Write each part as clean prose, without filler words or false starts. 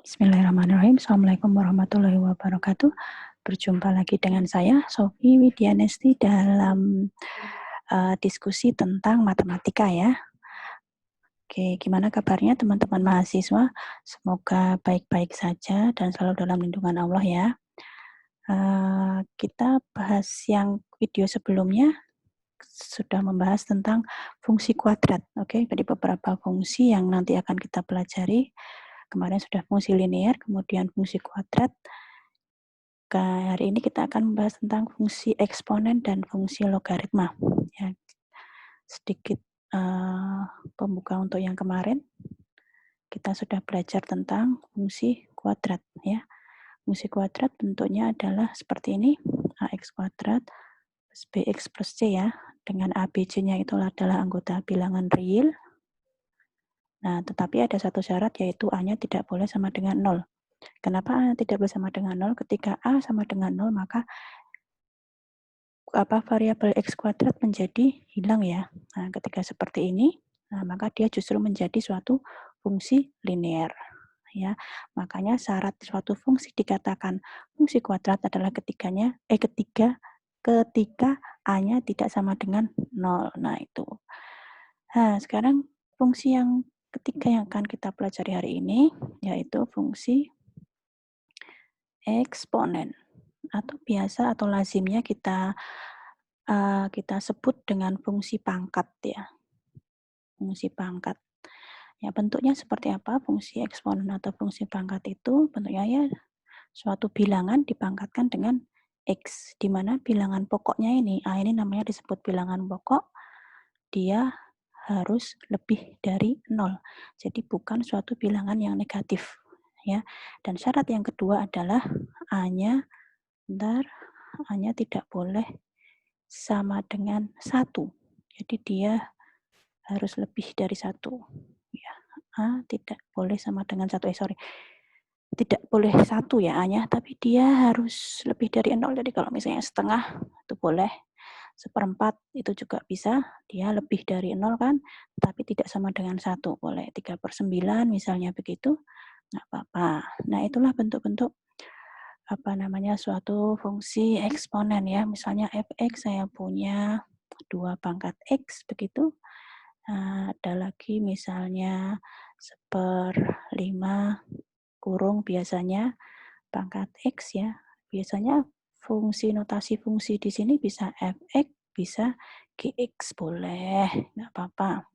Bismillahirrahmanirrahim. Assalamualaikum warahmatullahi wabarakatuh. Berjumpa lagi dengan saya, Sofi Widianesti, dalam diskusi tentang matematika ya. Oke, gimana kabarnya teman-teman mahasiswa? Semoga baik-baik saja dan selalu dalam lindungan Allah ya. Kita bahas yang video sebelumnya sudah membahas tentang fungsi kuadrat. Oke, jadi beberapa fungsi yang nanti akan kita pelajari. Kemarin sudah fungsi linear, kemudian fungsi kuadrat. Hari ini kita akan membahas tentang fungsi eksponen dan fungsi logaritma. Ya, sedikit pembuka untuk yang kemarin. Kita sudah belajar tentang fungsi kuadrat. Ya. Fungsi kuadrat bentuknya adalah seperti ini, ax kuadrat plus bx plus c ya. Dengan a, b, c-nya itu adalah anggota bilangan real. Nah, tetapi ada satu syarat, yaitu a-nya tidak boleh sama dengan 0. Kenapa a tidak boleh sama dengan 0? Ketika a sama dengan 0, maka variabel x kuadrat menjadi hilang ya. Nah, ketika seperti ini, maka dia justru menjadi suatu fungsi linear. Ya, makanya syarat suatu fungsi dikatakan fungsi kuadrat adalah ketika a-nya tidak sama dengan 0. Nah, itu. Nah, sekarang fungsi yang ketiga yang akan kita pelajari hari ini, yaitu fungsi eksponen, atau biasa atau lazimnya kita sebut dengan fungsi pangkat ya. Fungsi pangkat. Ya, bentuknya seperti apa fungsi eksponen atau fungsi pangkat itu? Bentuknya ya suatu bilangan dipangkatkan dengan x, di mana bilangan pokoknya ini, a ini namanya disebut bilangan pokok, dia harus lebih dari 0. Jadi bukan suatu bilangan yang negatif ya. Dan syarat yang kedua adalah a-nya tidak boleh sama dengan 1. Jadi dia harus lebih dari 1. Ya, a tidak boleh sama dengan 1. Tidak boleh 1 ya a-nya, tapi dia harus lebih dari 0. Jadi kalau misalnya setengah itu boleh, seperempat itu juga bisa, dia lebih dari 0 kan, tapi tidak sama dengan 1, boleh 3/9 misalnya begitu, nggak apa-apa. Nah, itulah bentuk-bentuk suatu fungsi eksponen ya. Misalnya fx saya punya 2 pangkat x begitu. Ada lagi misalnya 1/5 kurung biasanya pangkat x ya. Biasanya notasi fungsi di sini bisa fx, bisa gx, boleh, nggak apa-apa.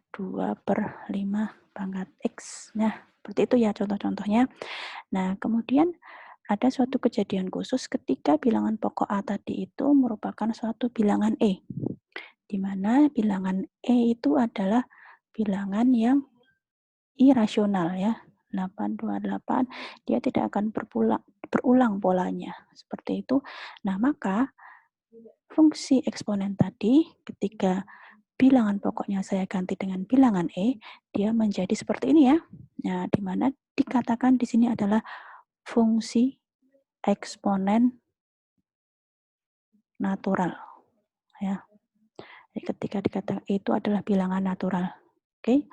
2/5 pangkat x. Nah, seperti itu ya contoh-contohnya. Nah, kemudian ada suatu kejadian khusus ketika bilangan pokok A tadi itu merupakan suatu bilangan E, di mana bilangan E itu adalah bilangan yang irasional ya. 828, dia tidak akan berulang polanya. Seperti itu. Nah, maka fungsi eksponen tadi ketika bilangan pokoknya saya ganti dengan bilangan E, dia menjadi seperti ini ya. Nah, di mana dikatakan di sini adalah fungsi eksponen natural ya. Jadi ketika dikatakan itu adalah bilangan natural. Oke.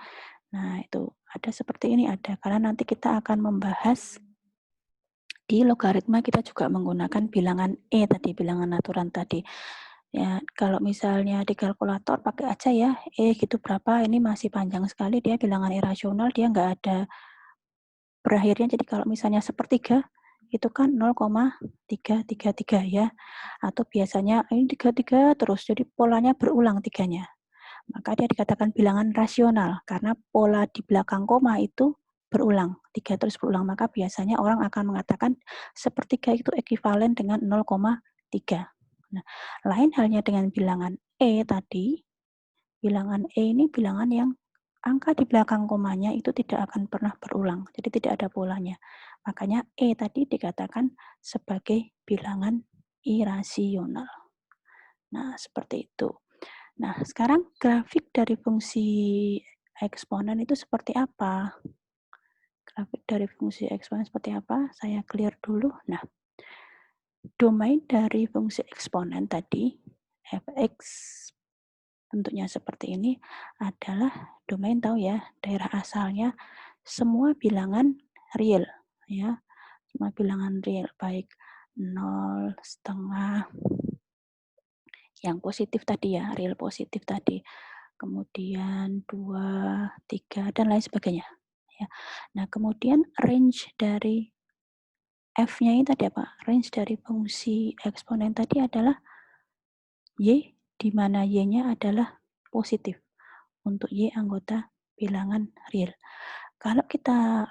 Nah, itu ada seperti ini ada, karena nanti kita akan membahas di logaritma kita juga menggunakan bilangan E tadi, bilangan natural tadi. Ya, kalau misalnya di kalkulator pakai aja ya, gitu berapa, ini masih panjang sekali, dia bilangan irasional, dia nggak ada berakhirnya. Jadi kalau misalnya sepertiga, itu kan 0,333 ya. Atau biasanya ini 33 terus, jadi polanya berulang tiganya. Maka dia dikatakan bilangan rasional, karena pola di belakang koma itu berulang, 3 terus berulang. Maka biasanya orang akan mengatakan sepertiga itu ekuivalen dengan 0,3. Nah, lain halnya dengan bilangan E tadi. Bilangan E ini bilangan yang angka di belakang komanya itu tidak akan pernah berulang, jadi tidak ada polanya. Makanya E tadi dikatakan sebagai bilangan irasional. Nah, seperti itu. Nah, sekarang grafik dari fungsi eksponen itu seperti apa? Grafik dari fungsi eksponen seperti apa? Saya clear dulu. Nah, domain dari fungsi eksponen tadi, fx bentuknya seperti ini, adalah domain, tahu ya, daerah asalnya semua bilangan real, ya. Semua bilangan real, baik 0, setengah, yang positif tadi ya, real positif tadi, kemudian 2, 3, dan lain sebagainya. Ya. Nah, kemudian range dari F-nya ini tadi apa? Range dari fungsi eksponen tadi adalah Y, di mana Y-nya adalah positif untuk Y anggota bilangan real. Kalau kita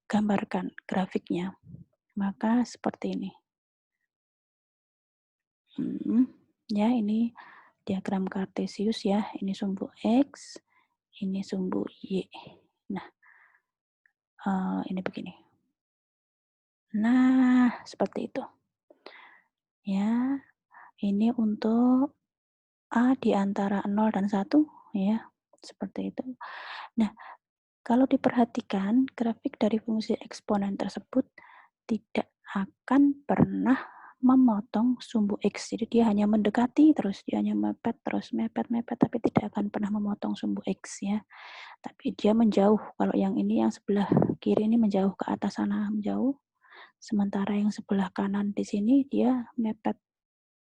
gambarkan grafiknya, maka seperti ini. Ya, ini diagram kartesius ya. Ini sumbu X, ini sumbu Y. Nah, ini begini. Nah, seperti itu. Ya, ini untuk A di antara 0 dan 1, ya, seperti itu. Nah, kalau diperhatikan, grafik dari fungsi eksponen tersebut tidak akan pernah memotong sumbu X. Jadi dia hanya mendekati terus, dia hanya mepet terus, mepet, tapi tidak akan pernah memotong sumbu X ya. Tapi dia menjauh. Kalau yang ini, yang sebelah kiri ini menjauh ke atas sana, menjauh. Sementara yang sebelah kanan di sini dia mepet,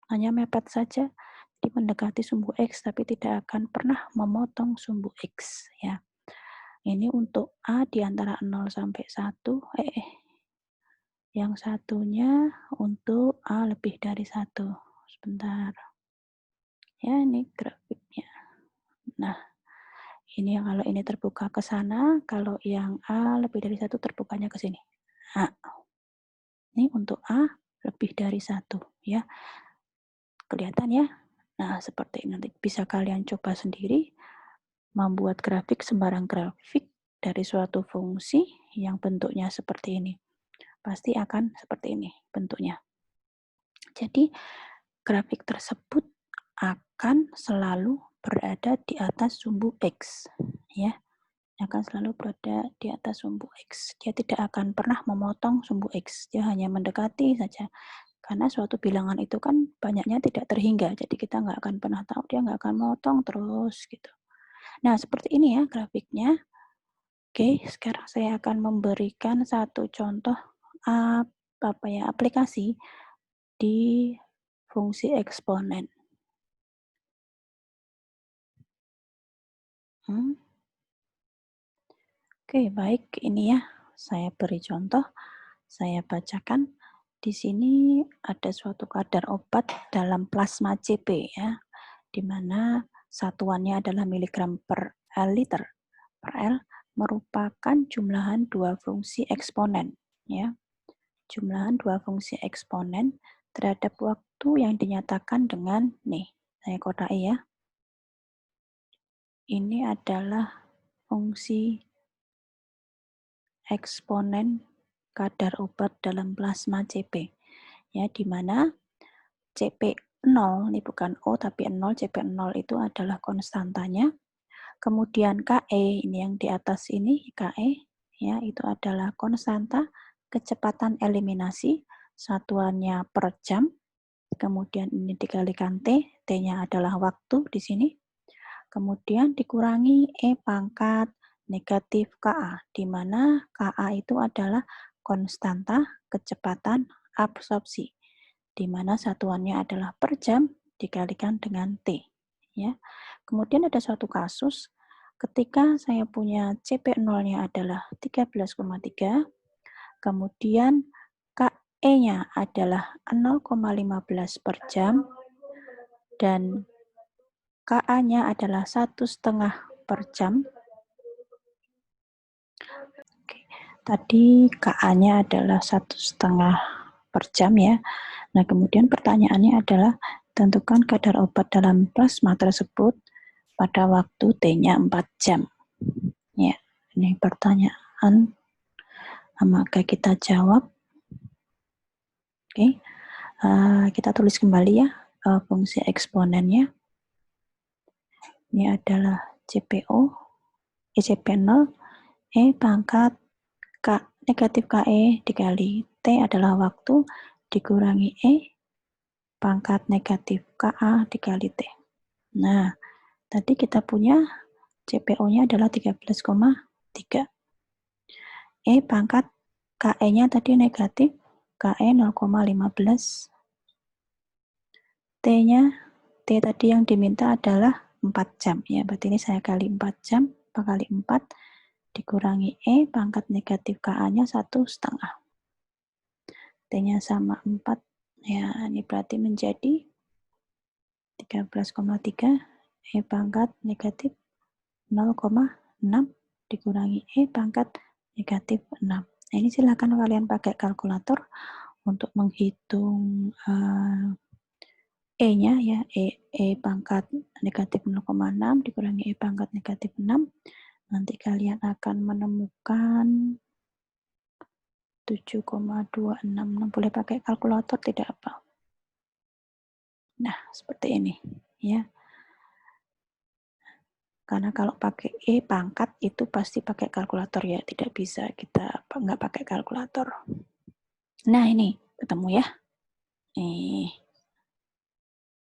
hanya mepet saja, di mendekati sumbu X, tapi tidak akan pernah memotong sumbu X ya. Ini untuk A di antara 0 sampai 1, yang satunya untuk A lebih dari 1. Sebentar. Ya, ini grafiknya. Nah, ini kalau ini terbuka ke sana, kalau yang A lebih dari 1 terbukanya ke sini. Nah, ini untuk A lebih dari 1 ya. Kelihatan ya? Nah, seperti ini. Nanti bisa kalian coba sendiri membuat grafik, sembarang grafik dari suatu fungsi yang bentuknya seperti ini. Pasti akan seperti ini bentuknya. Jadi, grafik tersebut akan selalu berada di atas sumbu X. Ya, akan selalu berada di atas sumbu X. Dia tidak akan pernah memotong sumbu X. Dia hanya mendekati saja. Karena suatu bilangan itu kan banyaknya tidak terhingga. Jadi kita nggak akan pernah tahu, dia nggak akan memotong terus gitu. Nah, seperti ini ya grafiknya. Oke, sekarang saya akan memberikan satu contoh aplikasi di fungsi eksponen. Oke, baik. Ini ya, saya beri contoh. Saya bacakan. Di sini ada suatu kadar obat dalam plasma CP ya, di mana satuannya adalah miligram per L liter. Per L merupakan jumlahan dua fungsi eksponen ya. Jumlahan dua fungsi eksponen terhadap waktu yang dinyatakan dengan nih, saya kodai ya. Ini adalah fungsi eksponen kadar obat dalam plasma CP. Ya, di mana CP0, ini bukan O tapi 0, CP0 itu adalah konstantanya. Kemudian KE, ini yang di atas ini, KE, ya, itu adalah konstanta kecepatan eliminasi, satuannya per jam. Kemudian ini dikalikan T, T-nya adalah waktu di sini. Kemudian dikurangi E pangkat negatif KA, di mana KA itu adalah konstanta kecepatan absorpsi, di mana satuannya adalah per jam dikalikan dengan T. Ya. Kemudian ada suatu kasus, ketika saya punya CP0-nya adalah 13,3, kemudian KE-nya adalah 0,15 per jam, dan KA-nya adalah 1,5 per jam. Tadi KA-nya adalah 1,5 per jam ya. Nah, kemudian pertanyaannya adalah tentukan kadar obat dalam plasma tersebut pada waktu T-nya 4 jam. Ya, ini pertanyaan. Maka kita jawab. Oke. Kita tulis kembali ya fungsi eksponennya. Ini adalah CP0, E pangkat K negatif KE dikali T adalah waktu, dikurangi E pangkat negatif KA dikali T. Nah, tadi kita punya CPO-nya adalah 13,3. E pangkat KE-nya tadi negatif, KE 0,15. T-nya, T tadi yang diminta adalah 4 jam. Ya, berarti ini saya kali 4 jam, kali 4, dikurangi E, pangkat negatif KA-nya 1,5. T-nya sama 4. Ya, ini berarti menjadi 13,3. E pangkat negatif 0,6 dikurangi E pangkat negatif 6. Nah, ini silakan kalian pakai kalkulator untuk menghitung E-nya ya, E pangkat negatif 0,6 dikurangi E pangkat negatif 6. Nanti kalian akan menemukan 7,266. Boleh pakai kalkulator tidak apa. Nah, seperti ini ya. Karena kalau pakai E pangkat itu pasti pakai kalkulator ya, tidak bisa kita nggak pakai kalkulator. Nah, ini ketemu ya. Nih,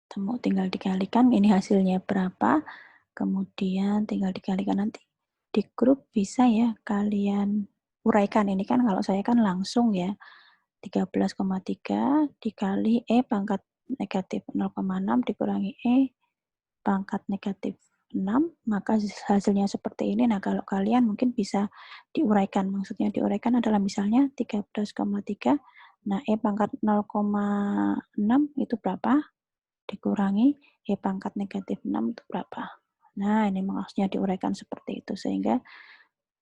ketemu, tinggal dikalikan ini hasilnya berapa, kemudian tinggal dikalikan nanti di grup bisa ya kalian uraikan. Ini kan kalau saya kan langsung ya, 13,3 dikali E pangkat negatif 0,6 dikurangi E pangkat negatif 6, maka hasilnya seperti ini. Nah, kalau kalian mungkin bisa diuraikan. Maksudnya diuraikan adalah misalnya 13,3, nah E pangkat 0,6 itu berapa? Dikurangi E pangkat negatif 6 itu berapa? Nah, ini maksudnya diuraikan seperti itu. Sehingga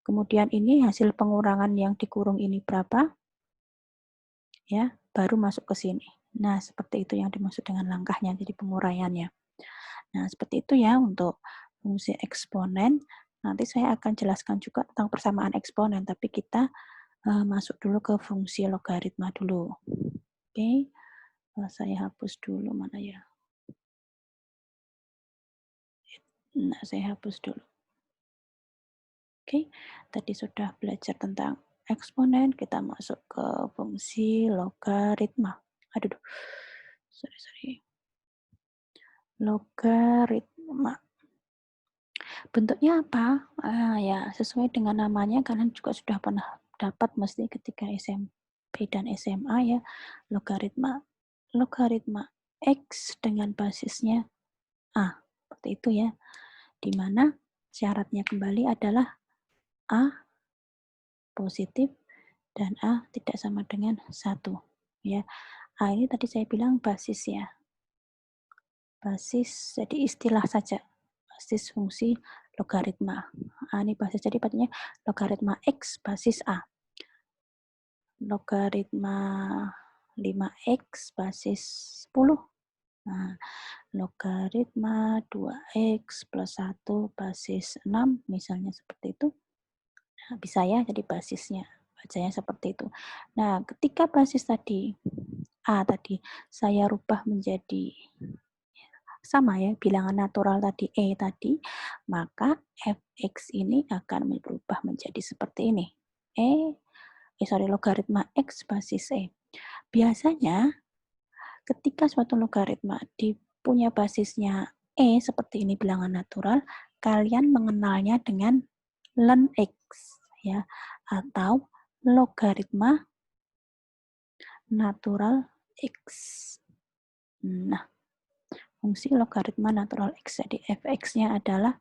kemudian ini hasil pengurangan yang dikurung ini berapa? Ya, baru masuk ke sini. Nah, seperti itu yang dimaksud dengan langkahnya, jadi penguraiannya. Nah, seperti itu ya untuk fungsi eksponen. Nanti saya akan jelaskan juga tentang persamaan eksponen, tapi kita masuk dulu ke fungsi logaritma dulu. Oke, saya hapus dulu, mana ya? Nah, saya hapus dulu. Oke, tadi sudah belajar tentang eksponen, kita masuk ke fungsi logaritma. Aduh, sorry. Logaritma. Bentuknya apa? Ya, sesuai dengan namanya, kalian juga sudah pernah dapat mesti ketika SMP dan SMA ya, logaritma. Logaritma X dengan basisnya A. Seperti itu ya. Di mana syaratnya kembali adalah A positif dan A tidak sama dengan 1. Ya. A ini tadi saya bilang basis ya. Basis, jadi istilah saja. Basis fungsi logaritma. A ini basis, jadi artinya logaritma X basis A. Logaritma 5X basis 10. Nah, logaritma 2X plus 1 basis 6, misalnya seperti itu. Nah, bisa ya, jadi basisnya. Bacanya seperti itu. Nah, ketika basis tadi, A tadi, saya rubah menjadi sama ya, bilangan natural tadi, E tadi, maka fx ini akan berubah menjadi seperti ini. Logaritma X basis E. Biasanya, ketika suatu logaritma punya basisnya E, seperti ini bilangan natural, kalian mengenalnya dengan ln X, ya, atau logaritma natural X. Nah, fungsi logaritma natural X, jadi fx-nya adalah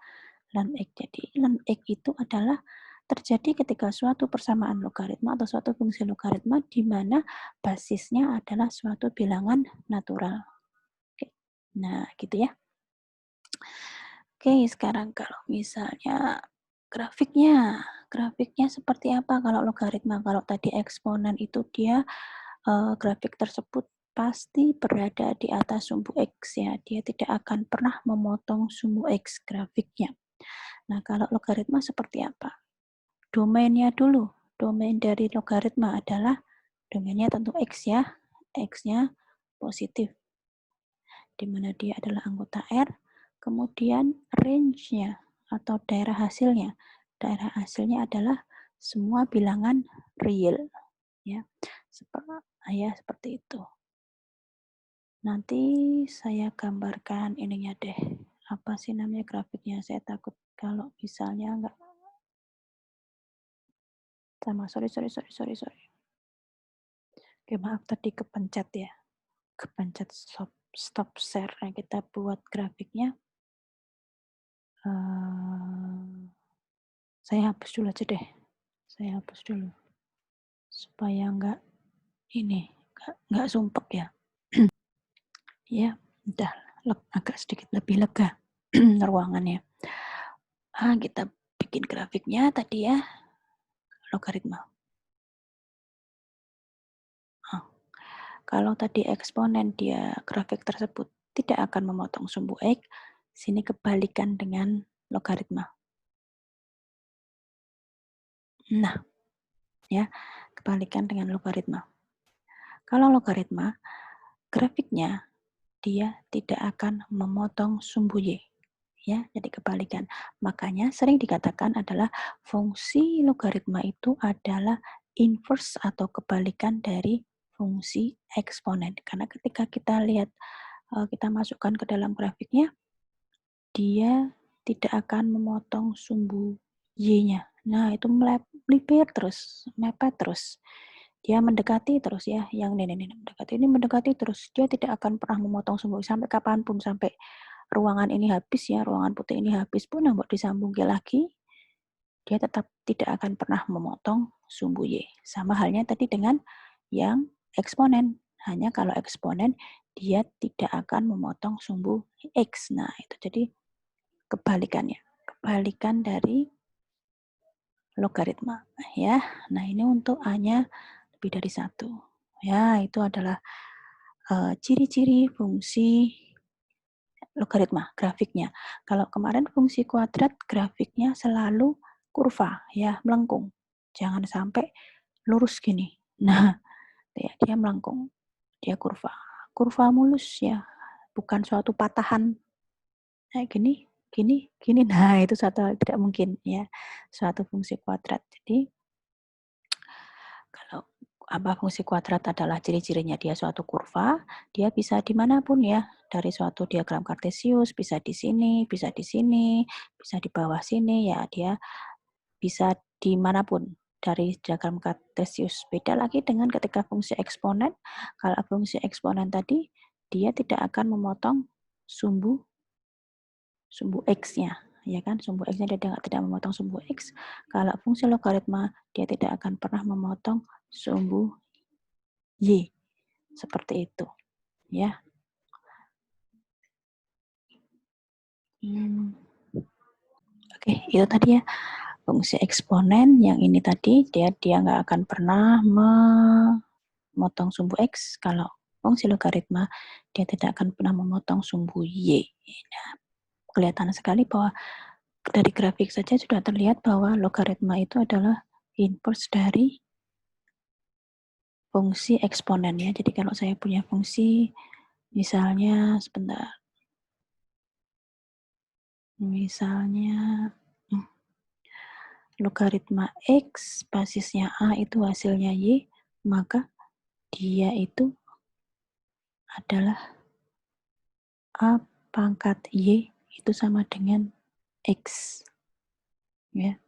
ln X. Jadi ln X itu adalah terjadi ketika suatu persamaan logaritma atau suatu fungsi logaritma di mana basisnya adalah suatu bilangan natural. Oke. Nah, gitu ya. Oke, sekarang kalau misalnya grafiknya seperti apa kalau logaritma? Kalau tadi eksponen itu dia grafik tersebut pasti berada di atas sumbu X ya. Dia tidak akan pernah memotong sumbu X grafiknya. Nah, kalau logaritma seperti apa? Domainnya dulu. Domain dari logaritma adalah domainnya tentu X ya. X-nya positif, di mana dia adalah anggota R. Kemudian range-nya atau daerah hasilnya. Daerah hasilnya adalah semua bilangan real. Ya, seperti itu. Nanti saya gambarkan ininya deh. Apa sih namanya grafiknya? Saya takut kalau misalnya Sama, sorry. Oke, maaf tadi kepencet ya. Kepencet stop share. Nah, kita buat grafiknya. Saya hapus dulu aja deh. Saya hapus dulu. Supaya nggak sumpek ya. Ya, udah agak sedikit lebih lega ruangannya. Kita bikin grafiknya tadi ya, logaritma. Kalau tadi eksponen dia grafik tersebut tidak akan memotong sumbu X, sini kebalikan dengan logaritma. Nah, ya, kebalikan dengan logaritma. Kalau logaritma, grafiknya dia tidak akan memotong sumbu Y. Ya, jadi kebalikan. Makanya sering dikatakan adalah fungsi logaritma itu adalah inverse atau kebalikan dari fungsi eksponen. Karena ketika kita lihat, kita masukkan ke dalam grafiknya, dia tidak akan memotong sumbu Y-nya. Nah, itu mepet terus. Dia mendekati terus ya, yang mendekati terus. Dia tidak akan pernah memotong sumbu sampai kapanpun, sampai ruangan ini habis ya, ruangan putih ini habis pun mau disambung lagi, dia tetap tidak akan pernah memotong sumbu Y. Sama halnya tadi dengan yang eksponen. Hanya kalau eksponen dia tidak akan memotong sumbu X. Nah, itu jadi kebalikannya. Kebalikan dari logaritma ya. Nah, ini untuk A-nya lebih dari 1. Ya, itu adalah ciri-ciri fungsi logaritma, grafiknya. Kalau kemarin fungsi kuadrat, grafiknya selalu kurva, ya, melengkung. Jangan sampai lurus gini. Nah, ya, dia melengkung, dia kurva. Kurva mulus ya, bukan suatu patahan. Nah, gini. Nah, itu tidak mungkin ya, suatu fungsi kuadrat. Jadi, kalau fungsi kuadrat adalah ciri-cirinya dia suatu kurva, dia bisa dimanapun ya, dari suatu diagram kartesius, bisa di sini, bisa di bawah sini, ya dia bisa dimanapun dari diagram kartesius. Beda lagi dengan ketika fungsi eksponen, kalau fungsi eksponen tadi, dia tidak akan memotong sumbu X-nya, ya kan? Sumbu X-nya dia tidak memotong sumbu X. Kalau fungsi logaritma, dia tidak akan pernah memotong sumbu Y. Seperti itu, ya. Oke, itu tadi ya fungsi eksponen. Yang ini tadi dia nggak akan pernah memotong sumbu X. Kalau fungsi logaritma, dia tidak akan pernah memotong sumbu Y. Nah, kelihatan sekali bahwa dari grafik saja sudah terlihat bahwa logaritma itu adalah inverse dari fungsi eksponen ya. Jadi kalau saya punya fungsi, misalnya logaritma X basisnya A itu hasilnya Y, maka dia itu adalah A pangkat Y itu sama dengan X. Ya.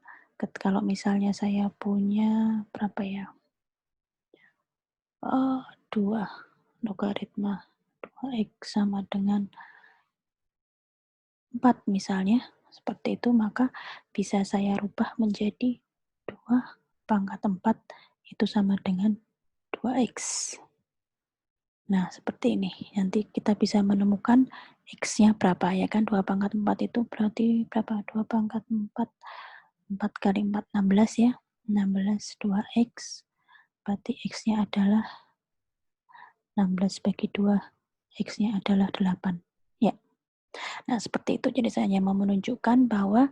Kalau misalnya saya punya berapa ya? 2 logaritma 2X sama dengan 4 misalnya, seperti itu, maka bisa saya rubah menjadi 2 pangkat 4 itu sama dengan 2X. Nah, seperti ini. Nanti kita bisa menemukan X-nya berapa, ya kan? 2 pangkat 4 itu berarti berapa? 2 pangkat 4. 4 kali 4, 16 ya. 16 2X. Berarti X-nya adalah 16 bagi 2. X-nya adalah 8. Ya. Nah, seperti itu. Jadi saya hanya mau menunjukkan bahwa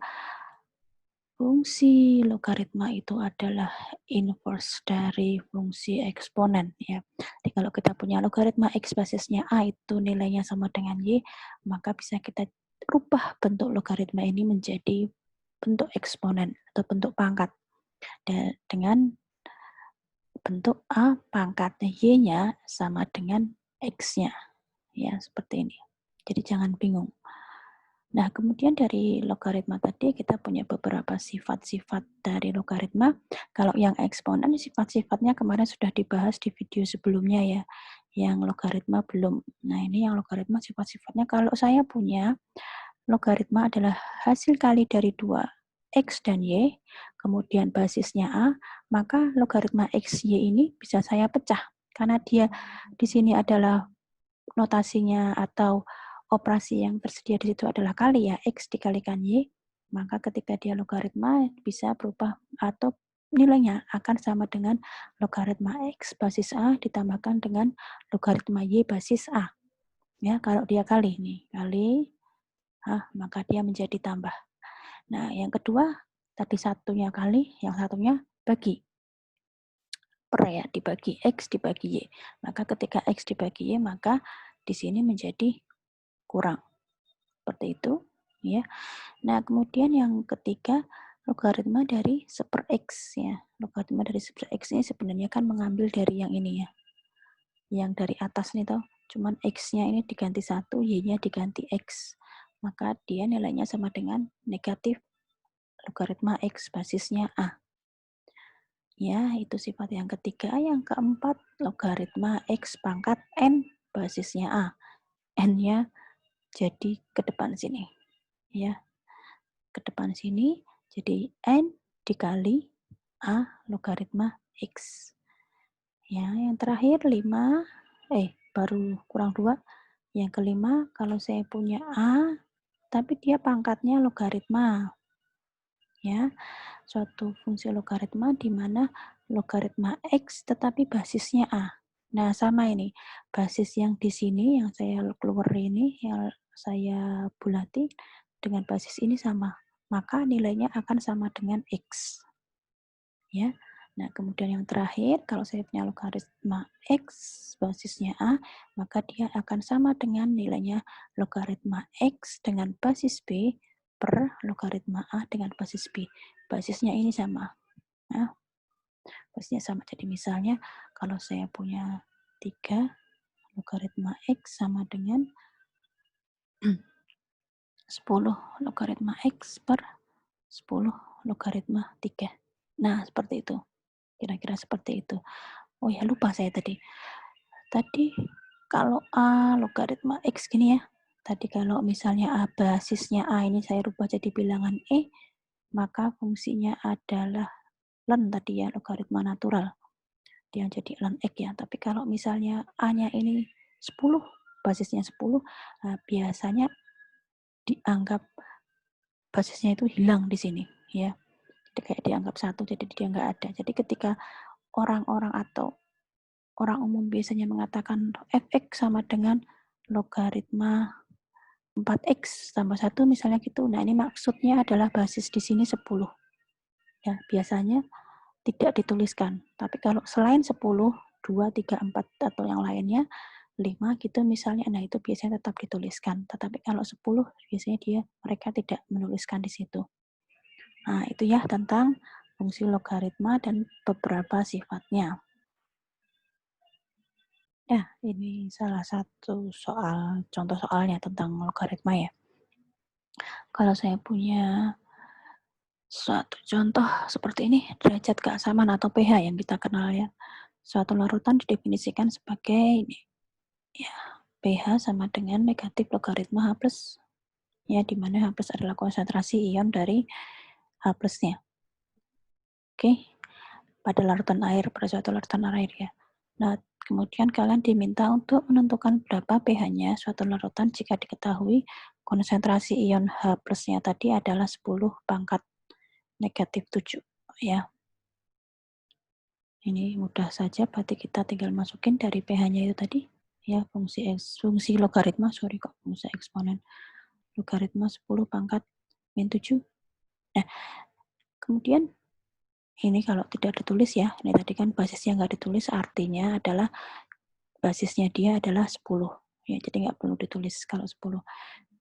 fungsi logaritma itu adalah inverse dari fungsi eksponen ya. Jadi kalau kita punya logaritma X basisnya A itu nilainya sama dengan Y, maka bisa kita rubah bentuk logaritma ini menjadi bentuk eksponen atau bentuk pangkat. Dan dengan bentuk A pangkat Y-nya sama dengan X-nya. Ya, seperti ini. Jadi jangan bingung. Nah, kemudian dari logaritma tadi kita punya beberapa sifat-sifat dari logaritma. Kalau yang eksponen, sifat-sifatnya kemarin sudah dibahas di video sebelumnya ya. Yang logaritma belum. Nah, ini yang logaritma sifat-sifatnya. Kalau saya punya logaritma adalah hasil kali dari dua X dan Y, kemudian basisnya A, maka logaritma X, Y ini bisa saya pecah. Karena dia di sini adalah notasinya atau operasi yang tersedia di situ adalah kali ya, X dikalikan Y, maka ketika dia logaritma bisa berubah atau nilainya akan sama dengan logaritma X basis A ditambahkan dengan logaritma Y basis A. Ya, kalau dia kali nih, kali maka dia menjadi tambah. Nah, yang kedua, tadi satunya kali, yang satunya bagi. Per ya, dibagi X dibagi Y. Maka ketika X dibagi Y, maka di sini menjadi kurang. Seperti itu, ya. Nah, kemudian yang ketiga, logaritma dari 1/X ya. Logaritma dari 1/X ini sebenarnya kan mengambil dari yang ini ya. Yang dari atas nih toh, cuman X-nya ini diganti 1, Y-nya diganti X. Maka dia nilainya sama dengan negatif logaritma X basisnya A. Ya, itu sifat yang ketiga. Yang keempat, logaritma X pangkat N basisnya A. N-nya jadi ke depan sini. Ya, ke depan sini, jadi N dikali A logaritma X. Ya, yang terakhir 5, baru kurang 2. Yang kelima, kalau saya punya A, tapi dia pangkatnya logaritma. Ya, suatu fungsi logaritma di mana logaritma X tetapi basisnya A. Nah, sama ini. Basis yang di sini, yang saya keluar ini, yang saya bulati, dengan basis ini sama. Maka nilainya akan sama dengan X. Ya. Nah, kemudian yang terakhir, kalau saya punya logaritma X basisnya A, maka dia akan sama dengan nilainya logaritma X dengan basis B per logaritma A dengan basis B. Basisnya ini sama. Nah, basisnya sama. Jadi misalnya kalau saya punya 3, logaritma X sama dengan 10 logaritma X per 10 logaritma 3. Nah, seperti itu. Kira-kira seperti itu. Oh ya, lupa saya tadi. Tadi kalau A logaritma X gini ya. Tadi kalau misalnya A basisnya A ini saya rubah jadi bilangan E, maka fungsinya adalah ln tadi ya, logaritma natural. Dia jadi ln X ya. Tapi kalau misalnya A-nya ini 10, basisnya 10, biasanya dianggap basisnya itu hilang di sini ya. Jadi kayak dianggap 1, jadi dia nggak ada. Jadi ketika orang-orang atau orang umum biasanya mengatakan fx sama dengan logaritma 4x tambah 1 misalnya gitu. Nah, ini maksudnya adalah basis di sini 10. Ya, biasanya tidak dituliskan. Tapi kalau selain 10, 2, 3, 4 atau yang lainnya 5 gitu misalnya, nah itu biasanya tetap dituliskan. Tetapi kalau 10 biasanya mereka tidak menuliskan di situ. Nah, itu ya tentang fungsi logaritma dan beberapa sifatnya. Ya, ini salah satu contoh soalnya tentang logaritma ya. Kalau saya punya suatu contoh seperti ini, derajat keasaman atau pH yang kita kenal ya. Suatu larutan didefinisikan sebagai ini, ya, pH sama dengan negatif logaritma H+, ya, di mana H+ adalah konsentrasi ion dari H+-nya. Oke, pada larutan air, pada suatu larutan air ya. Nah, kemudian kalian diminta untuk menentukan berapa pH-nya suatu larutan jika diketahui konsentrasi ion H+-nya tadi adalah 10 pangkat negatif 7 ya. Ini mudah saja, berarti kita tinggal masukin dari pH-nya itu tadi ya, fungsi logaritma, fungsi eksponen. Logaritma 10 pangkat min 7. Nah, kemudian ini kalau tidak ditulis ya, ini tadi kan basisnya nggak ditulis, artinya adalah basisnya dia adalah 10. Ya, jadi nggak perlu ditulis kalau 10.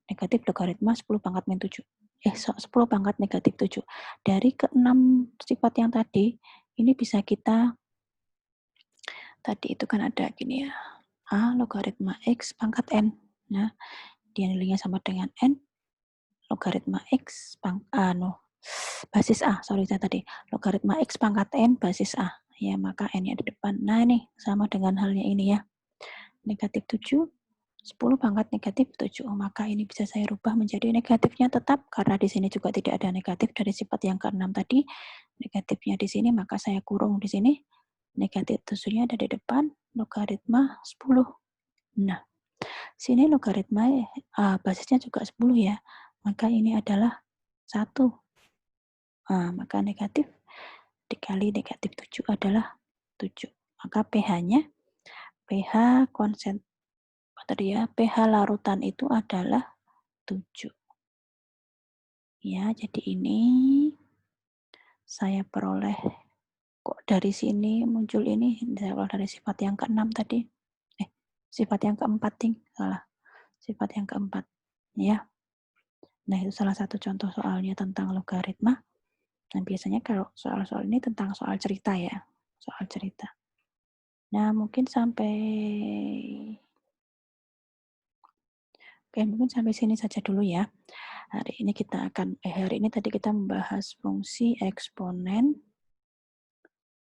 Negatif logaritma 10 pangkat min 7. 10 pangkat negatif 7. Dari ke-6 sifat yang tadi, ini bisa kita, tadi itu kan ada gini ya, A logaritma X pangkat N. Nah, dia nilainya sama dengan N. logaritma X basis A, sorry saya tadi, logaritma X pangkat N basis A. Ya, maka N-nya di depan. Nah, ini sama dengan halnya ini ya. Negatif 7, 10 pangkat negatif 7. Maka ini bisa saya rubah menjadi negatifnya tetap, karena di sini juga tidak ada negatif dari sifat yang ke-6 tadi. Negatifnya di sini, maka saya kurung di sini. Negatif 7-nya ada di depan, logaritma 10. Nah, sini logaritma basisnya juga 10 ya. Maka ini adalah 1. Nah, maka negatif dikali negatif 7 adalah 7. Maka pH-nya, pH pH larutan itu adalah 7. Ya, jadi ini saya peroleh, kok dari sini muncul ini, saya peroleh dari sifat yang ke-6 tadi. Sifat yang ke-4, salah. Sifat yang ke-4. Ya. Nah, itu salah satu contoh soalnya tentang logaritma. Dan biasanya kalau soal-soal ini tentang soal cerita ya. Soal cerita. Nah, mungkin sampai sini saja dulu ya. Hari ini tadi kita membahas fungsi eksponen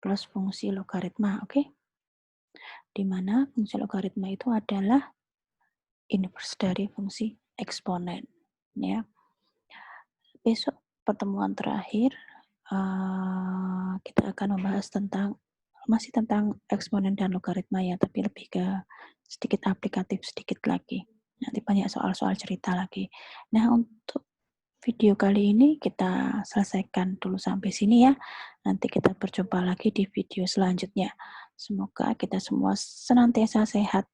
plus fungsi logaritma, oke? Di mana fungsi logaritma itu adalah inverse dari fungsi eksponen, ya. Besok pertemuan terakhir kita akan membahas masih tentang eksponen dan logaritma ya, tapi lebih ke sedikit aplikatif sedikit lagi. Nanti banyak soal-soal cerita lagi. Nah, untuk video kali ini kita selesaikan dulu sampai sini ya. Nanti kita berjumpa lagi di video selanjutnya. Semoga kita semua senantiasa sehat.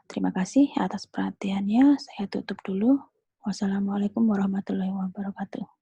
Terima kasih atas perhatiannya. Saya tutup dulu. Wassalamualaikum warahmatullahi wabarakatuh.